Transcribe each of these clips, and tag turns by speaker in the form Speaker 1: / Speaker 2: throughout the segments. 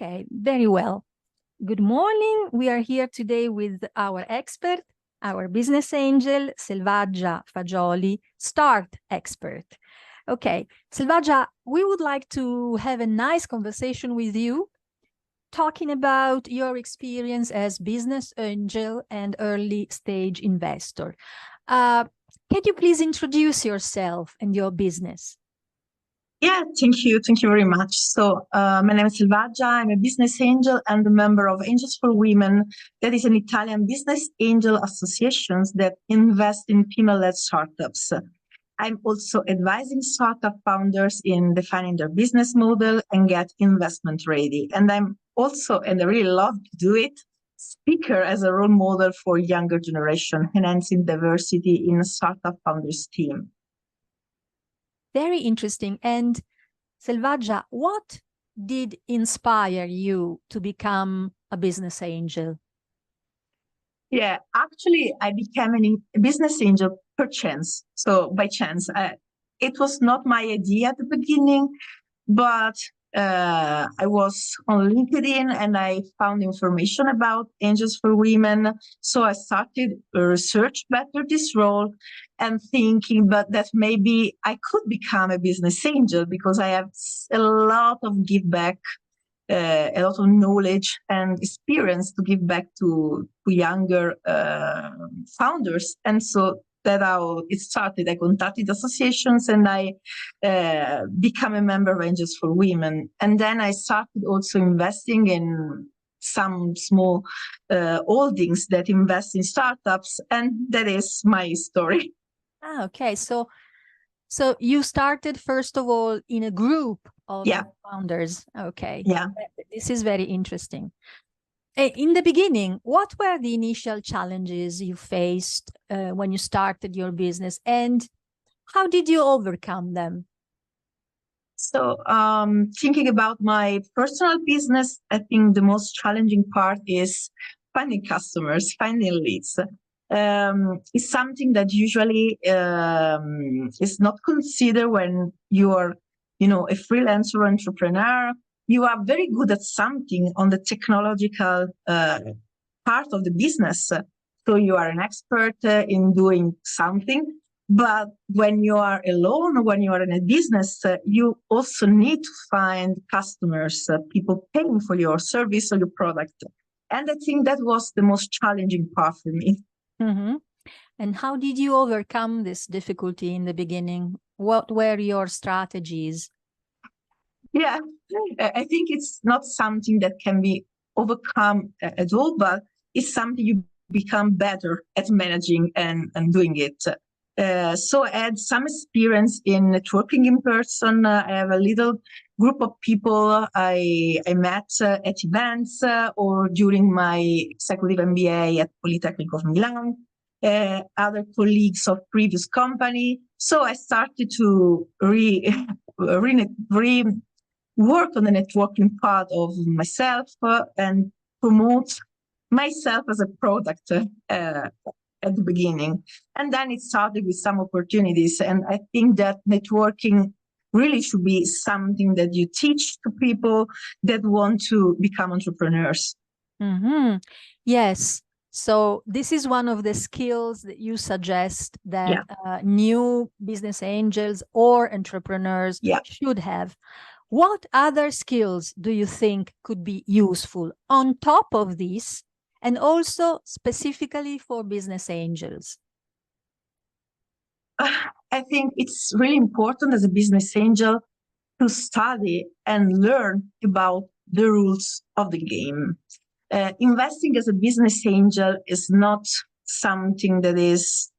Speaker 1: Okay, very well. Good morning. We are here today with our expert, our business angel, Selvaggia Fagioli, start expert. Okay, Selvaggia, we would like to have a nice conversation with you, talking about your experience as business angel and early stage investor. Can you please introduce yourself and your business?
Speaker 2: Yeah, thank you. Thank you very much. So my name is Selvaggia. I'm a business angel and a member of Angels for Women. That is an Italian business angel association that invests in female-led startups. I'm also advising startup founders in defining their business model and get investment ready. And I'm also, and I really love to do it, speaker as a role model for younger generation, enhancing diversity in a startup founders team.
Speaker 1: Very interesting. And Selvaggia, what did inspire you to become a business angel?
Speaker 2: Yeah, actually, I became a business angel per chance. So by chance, it was not my idea at the beginning, but I was on LinkedIn and I found information about Angels for Women. So I started research better this role and thinking, but that maybe I could become a business angel because I have a lot of give back, a lot of knowledge and experience to give back to younger founders. And so that's how it started. I contacted associations and I became a member of Angels for Women. And then I started also investing in some small holdings that invest in startups. And that is my story.
Speaker 1: Ah, okay. So you started, first of all, in a group of founders. Okay.
Speaker 2: Yeah.
Speaker 1: This is very interesting. In the beginning, what were the initial challenges you faced when you started your business, and how did you overcome them?
Speaker 2: So thinking about my personal business, I think the most challenging part is finding customers, finding leads. It's something that usually is not considered when you are, a freelancer entrepreneur. You are very good at something on the technological part of the business. So you are an expert in doing something. But when you are alone, when you are in a business, you also need to find customers, people paying for your service or your product. And I think that was the most challenging part for me.
Speaker 1: Mm-hmm. And how did you overcome this difficulty in the beginning? What were your strategies?
Speaker 2: Yeah, I think it's not something that can be overcome at all, but it's something you become better at managing and doing it. So I had some experience in networking in person. I have a little group of people I met at events or during my executive MBA at Polytechnic of Milan, other colleagues of previous company. So I started to work on the networking part of myself and promote myself as a product at the beginning. And then it started with some opportunities. And I think that networking really should be something that you teach to people that want to become entrepreneurs.
Speaker 1: Mm-hmm. Yes. So this is one of the skills that you suggest that new business angels or entrepreneurs should have. What other skills do you think could be useful on top of this, and also specifically for business angels?
Speaker 2: I think it's really important as a business angel to study and learn about the rules of the game. Investing as a business angel is not something that is,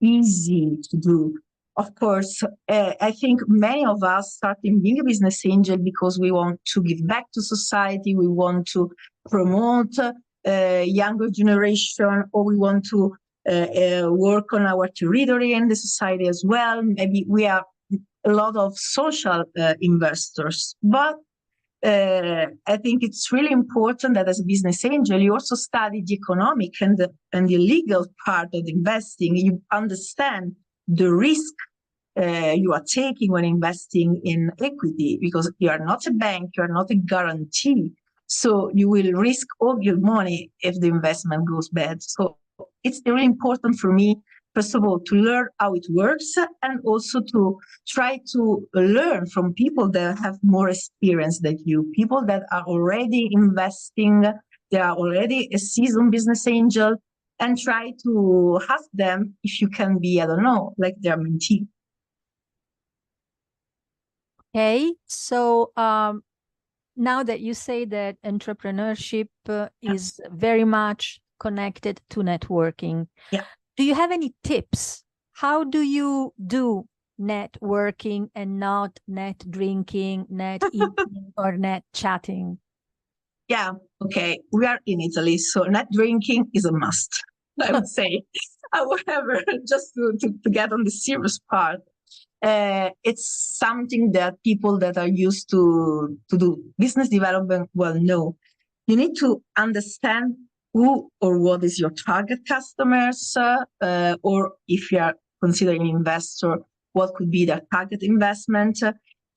Speaker 2: easy to do. Of course, I think many of us starting being a business angel because we want to give back to society, we want to promote younger generation, or we want to work on our territory and the society as well. Maybe we are a lot of social investors, but I think it's really important that as a business angel, you also study the economic and the legal part of investing. You understand the risk you are taking when investing in equity, because you are not a bank, you are not a guarantee. So you will risk all your money if the investment goes bad. So it's really important for me, first of all, to learn how it works, and also to try to learn from people that have more experience than you, people that are already investing, they are already a seasoned business angel, and try to ask them if you can be, I don't know, like their mentee.
Speaker 1: Okay, so now that you say that entrepreneurship is very much connected to networking,
Speaker 2: yeah.
Speaker 1: Do you have any tips? How do you do networking and not net drinking, net eating, or net chatting?
Speaker 2: Yeah, okay. We are in Italy, so net drinking is a must, I would say. However, just to get on the serious part, it's something that people that are used to do business development well know. You need to understand who or what is your target customers, or if you are considering investor, what could be their target investment.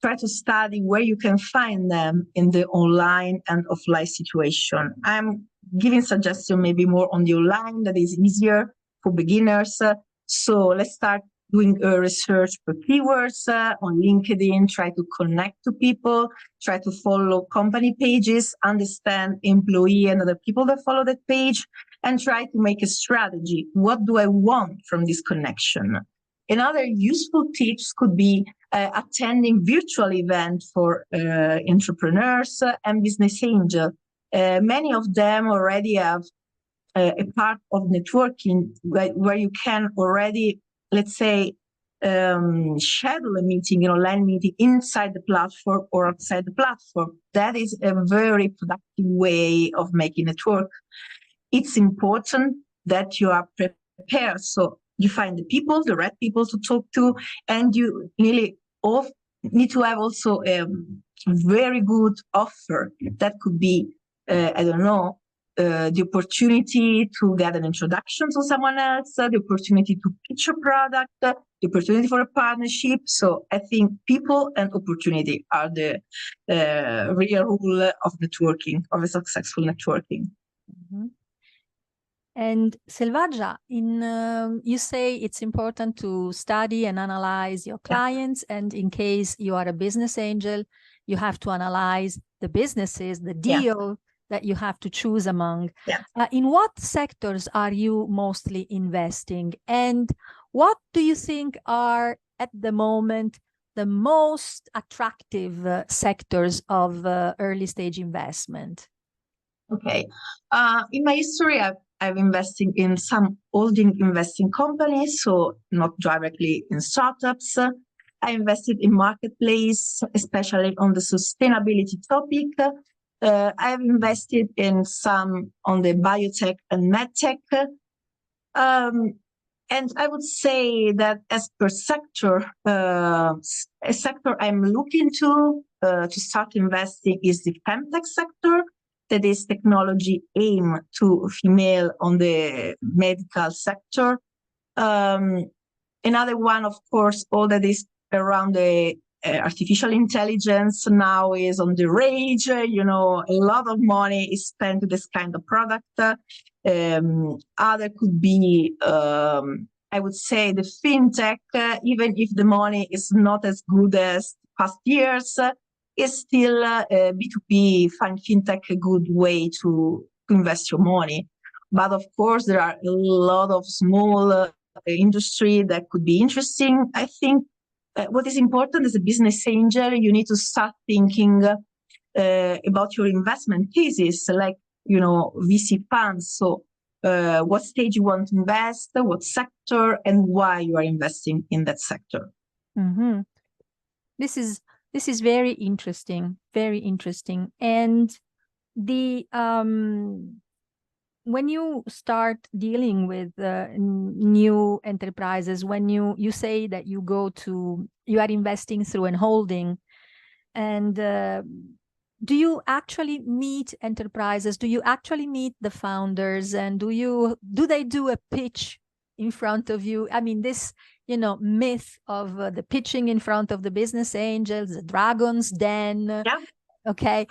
Speaker 2: Try to study where you can find them in the online and offline situation. I'm giving suggestion maybe more on the online, that is easier for beginners. So let's start doing research for keywords on LinkedIn, try to connect to people, try to follow company pages, understand employee and other people that follow that page, and try to make a strategy. What do I want from this connection? Another useful tips could be attending virtual events for entrepreneurs and business angels. Many of them already have a part of networking where you can already, let's say, schedule a meeting, an online meeting inside the platform or outside the platform. That is a very productive way of making it work. It's important that you are prepared. So you find the people, the right people to talk to, and you really need to have also a very good offer. That could be, I don't know, the opportunity to get an introduction to someone else, the opportunity to pitch a product, the opportunity for a partnership. So I think people and opportunity are the real rule of networking, of a successful networking.
Speaker 1: Mm-hmm. And Selvaggia, you say it's important to study and analyze your clients, and in case you are a business angel, you have to analyze the businesses, the deal that you have to choose among. In what sectors are you mostly investing, and what do you think are at the moment the most attractive sectors of early stage investment?
Speaker 2: Okay, in my history, I've invested in some holding investing companies, so not directly in startups. I invested in marketplace, especially on the sustainability topic. I've invested in some on the biotech and medtech. And I would say that as per sector, a sector I'm looking to start investing is the femtech sector. That is technology aimed to female on the medical sector. Another one, of course, all that is around the artificial intelligence now is on the rage. You know, a lot of money is spent to this kind of product. Other could be, I would say, the fintech, even if the money is not as good as past years, is still B2B, find fintech a good way to invest your money. But of course, there are a lot of small industry that could be interesting. I think what is important as a business angel, you need to start thinking about your investment thesis, like, you know, VC funds. So what stage you want to invest, what sector, and why you are investing in that sector.
Speaker 1: Mm-hmm. This is very interesting, very interesting. And the when you start dealing with new enterprises, when you say that you are investing through an holding, and do you actually meet enterprises? Do you actually meet the founders? And do they do a pitch in front of you? I mean, this myth of the pitching in front of the business angels, the dragon's den.
Speaker 2: Yeah.
Speaker 1: Okay.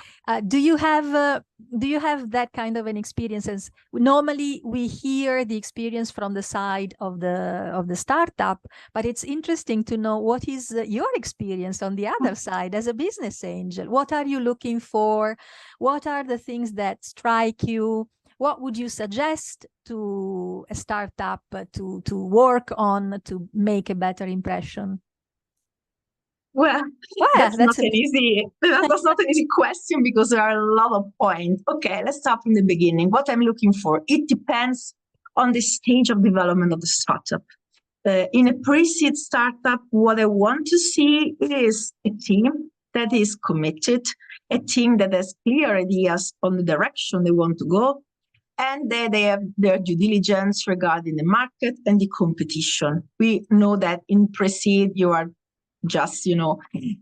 Speaker 1: Do you have that kind of an experience? As normally we hear the experience from the side of the startup, but it's interesting to know what is your experience on the other side as a business angel. What are you looking for? What are the things that strike you? What would you suggest to a startup to work on to make a better impression?
Speaker 2: Well, that's not an easy question because there are a lot of points. Okay, let's start from the beginning. What I'm looking for, it depends on the stage of development of the startup. In a pre-seed startup, what I want to see is a team that is committed, a team that has clear ideas on the direction they want to go, and they have their due diligence regarding the market and the competition. We know that in pre-seed, you are just,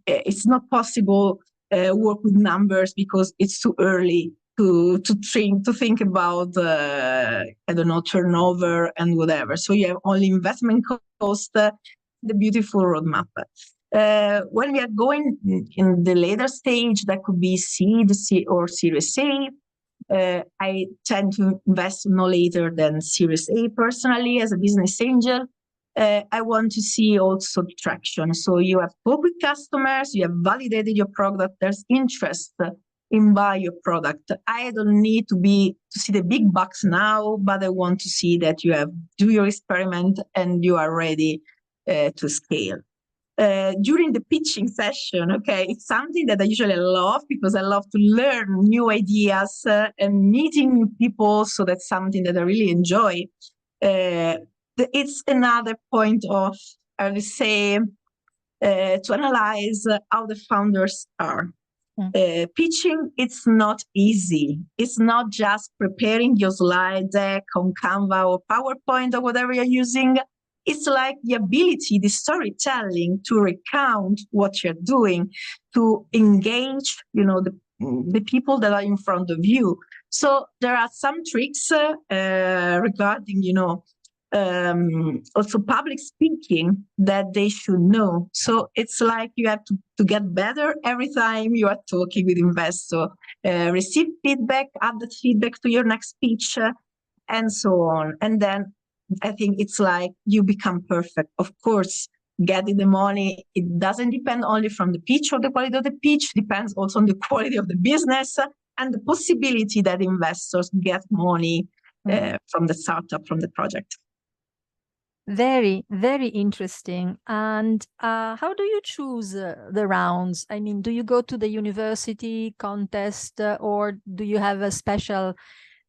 Speaker 2: it's not possible work with numbers because it's too early to think about turnover and whatever. So you have only investment cost, the beautiful roadmap. When we are going in the later stage, that could be seed or Series A. I tend to invest no later than Series A personally as a business angel. I want to see also traction. So you have talked with customers, you have validated your product, there's interest in buy your product. I don't need to see the big bucks now, but I want to see that you do your experiment and you are ready to scale. During the pitching session, okay, it's something that I usually love because I love to learn new ideas and meeting new people. So that's something that I really enjoy. It's another point of, I would say, to analyze how the founders are. Pitching, it's not easy. It's not just preparing your slide deck on Canva or PowerPoint or whatever you're using. It's like the ability, the storytelling to recount what you're doing, to engage, the people that are in front of you. So there are some tricks regarding, also public speaking that they should know. So it's like you have to get better every time you are talking with investors. Receive feedback, add that feedback to your next speech, and so on. And then I think it's like you become perfect. Of course, getting the money, it doesn't depend only from the pitch or the quality of the pitch, depends also on the quality of the business and the possibility that investors get money from the startup, from the project.
Speaker 1: Very, very interesting. And how do you choose the rounds? I mean, do you go to the university contest or do you have a special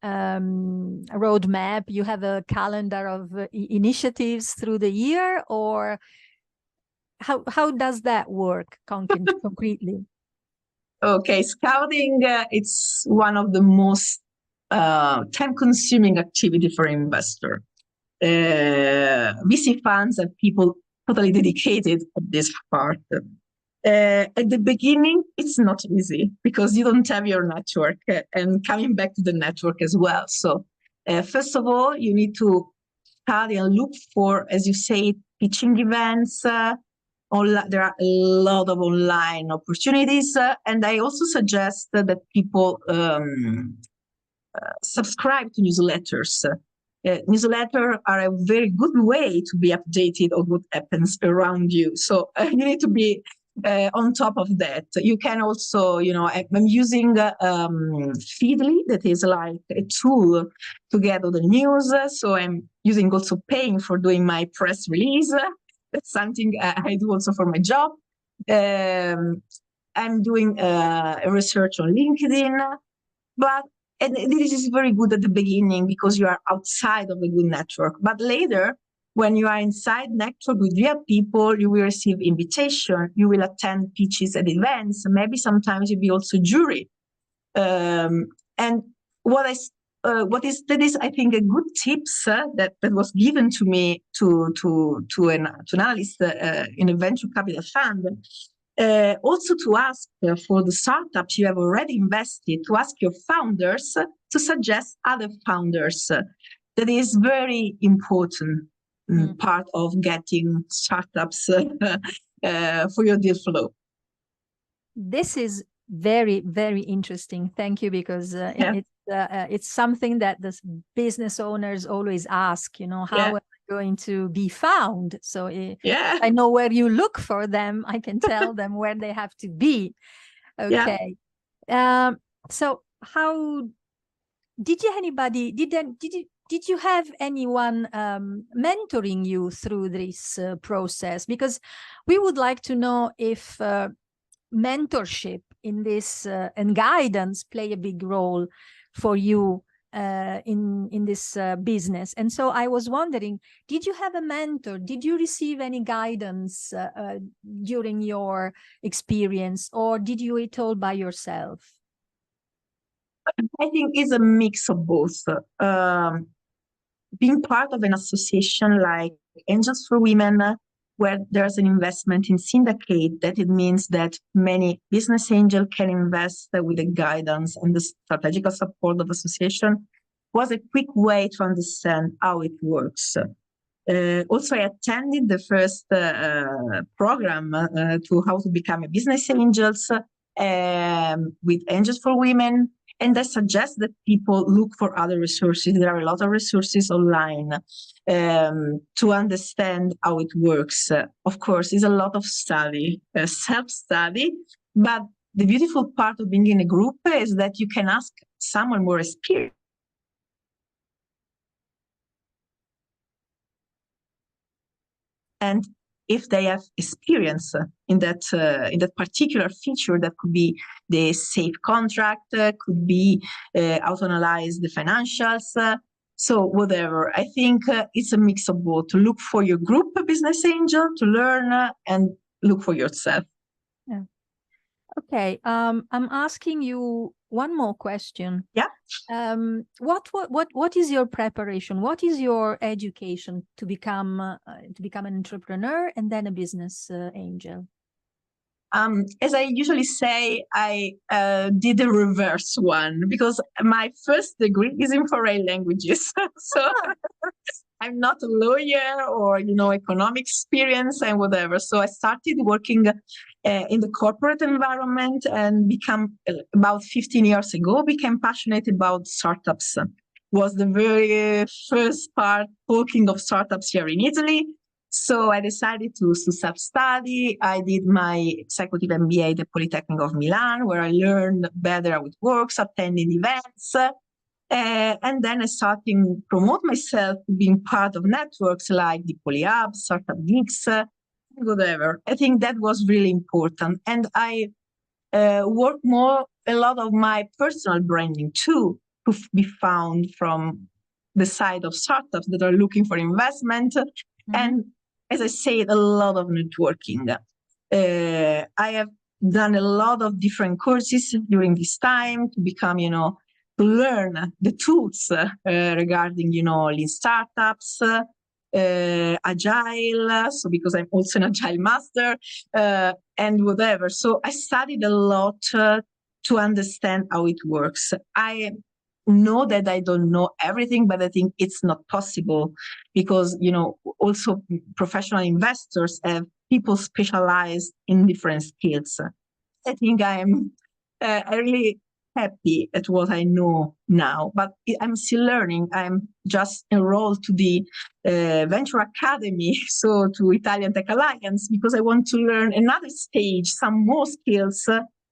Speaker 1: roadmap? You have a calendar of initiatives through the year, or how does that work concretely? Okay,
Speaker 2: scouting, it's one of the most time-consuming activity for an investor. VC funds and people totally dedicated to this part. At the beginning, it's not easy because you don't have your network and coming back to the network as well. So first of all, you need to study and look for, as you say, pitching events. There are a lot of online opportunities. And I also suggest that people subscribe to newsletters. Newsletters are a very good way to be updated on what happens around you. So you need to be on top of that. You can also, I'm using Feedly, that is like a tool to get all the news. So I'm using also paying for doing my press release. That's something I do also for my job. I'm doing a research on LinkedIn, and this is very good at the beginning because you are outside of a good network. But later, when you are inside network with real people, you will receive invitation. You will attend pitches at events. Maybe sometimes you'll be also jury. And that is, I think, a good tips that was given to me to an analyst in a venture capital fund. Also to ask for the startups you have already invested, to ask your founders to suggest other founders. That is very important. part of getting startups for your deal flow.
Speaker 1: This is very, very interesting. Thank you, because it's something that the business owners always ask, how am I going to be found? So I know where you look for them. I can tell them where they have to be. Okay. So how did you have anyone mentoring you through this process? Because we would like to know if mentorship in this and guidance play a big role for you in this business. And so I was wondering, did you have a mentor? Did you receive any guidance during your experience, or did you it all by yourself?
Speaker 2: I think it's a mix of both. Being part of an association like Angels for Women, where there's an investment in syndicate, that it means that many business angels can invest with the guidance and the strategical support of the association, was a quick way to understand how it works. Also, I attended the first program to how to become a business angels with Angels for Women. And I suggest that people look for other resources. There are a lot of resources online to understand how it works. Of course, it's a lot of study, self-study, but the beautiful part of being in a group is that you can ask someone more experienced. And if they have experience in that particular feature, that could be the safe contract, could be how to analyze the financials, so whatever. I think it's a mix of both. To look for your group business angel, to learn, and look for yourself.
Speaker 1: Yeah. Okay. I'm asking you one more question.
Speaker 2: Yeah.
Speaker 1: What is your preparation? What is your education to become an entrepreneur and then a business angel?
Speaker 2: As I usually say, I did the reverse one, because my first degree is in foreign languages. So I'm not a lawyer or, economic experience and whatever. So I started working in the corporate environment and about 15 years ago, became passionate about startups. Was the very first part talking of startups here in Italy. So I decided to self-study. I did my executive MBA at the Polytechnic of Milan, where I learned better how it works, attending events. And then I started to promote myself, being part of networks like the PolyHub, Startup Geeks, whatever. I think that was really important. And I worked a lot of my personal branding too, to be found from the side of startups that are looking for investment. Mm-hmm. And as I said, a lot of networking. I have done a lot of different courses during this time to become, to learn the tools regarding, lean startups, agile. So because I'm also an agile master and whatever. So I studied a lot to understand how it works. I know that I don't know everything, but I think it's not possible because, also professional investors have people specialized in different skills. I think I'm really happy at what I know now, but I'm still learning. I'm just enrolled to the Venture Academy, so to Italian Tech Alliance, because I want to learn another stage, some more skills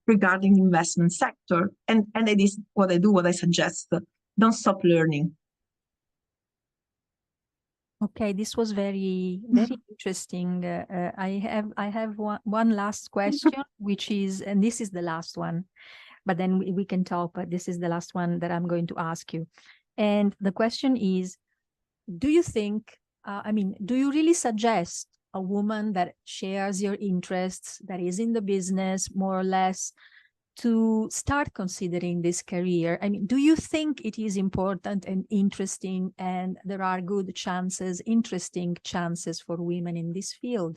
Speaker 2: regarding the investment sector. And it is what I do, what I suggest. Don't stop learning.
Speaker 1: Okay, this was very, very interesting. I have one last question, which is, and this is the last one, but then we can talk, but this is the last one that I'm going to ask you. And the question is, do you think, do you really suggest a woman that shares your interests, that is in the business, more or less, to start considering this career? I mean, do you think it is important and interesting, and there are good chances, interesting chances for women in this field?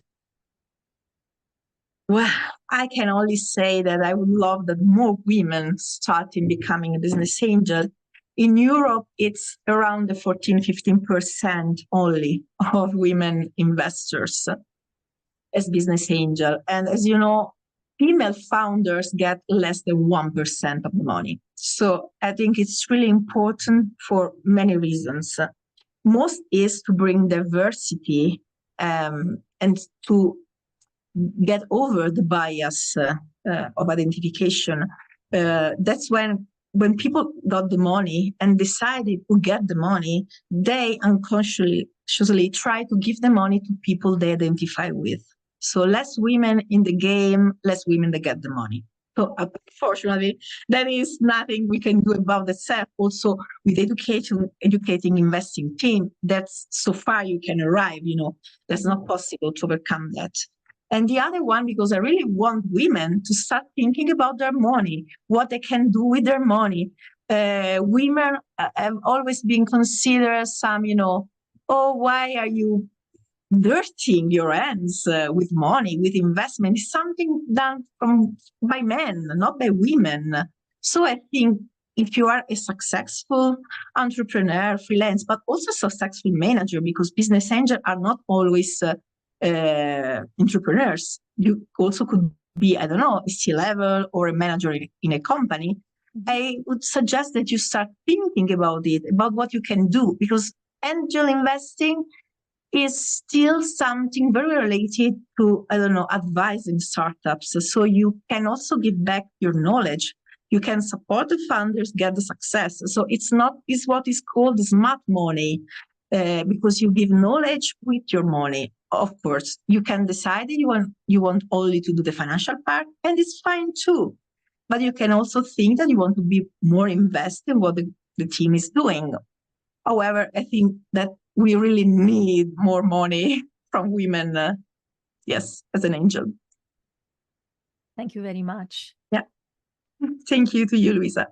Speaker 2: Well, I can only say that I would love that more women starting becoming a business angel. In Europe, it's around the 14-15% only of women investors as business angel. And as you know, female founders get less than 1% of the money. So I think it's really important for many reasons. Most is to bring diversity and to get over the bias of identification. That's when people got the money and decided to get the money, they unconsciously try to give the money to people they identify with. So less women in the game, less women that get the money. So unfortunately, there is nothing we can do about that. Also, with educating investing team, that's so far you can arrive, that's not possible to overcome that. And the other one, because I really want women to start thinking about their money, what they can do with their money. Women have always been considered some, oh, why are you dirtying your hands with money, with investment? It's something done by men, not by women. So I think if you are a successful entrepreneur, freelance, but also successful manager, because business angels are not always entrepreneurs. You also could be, I don't know, a C-level or a manager in a company. I would suggest that you start thinking about it, about what you can do, because angel investing is still something very related to, I don't know, advising startups. So you can also give back your knowledge. You can support the founders get the success. So it's what is called smart money, because you give knowledge with your money. Of course, you can decide that you want only to do the financial part, and it's fine too. But you can also think that you want to be more invested in what the team is doing. However, I think that we really need more money from women, yes, as an angel.
Speaker 1: Thank you very much.
Speaker 2: Yeah. Thank you to you, Luisa.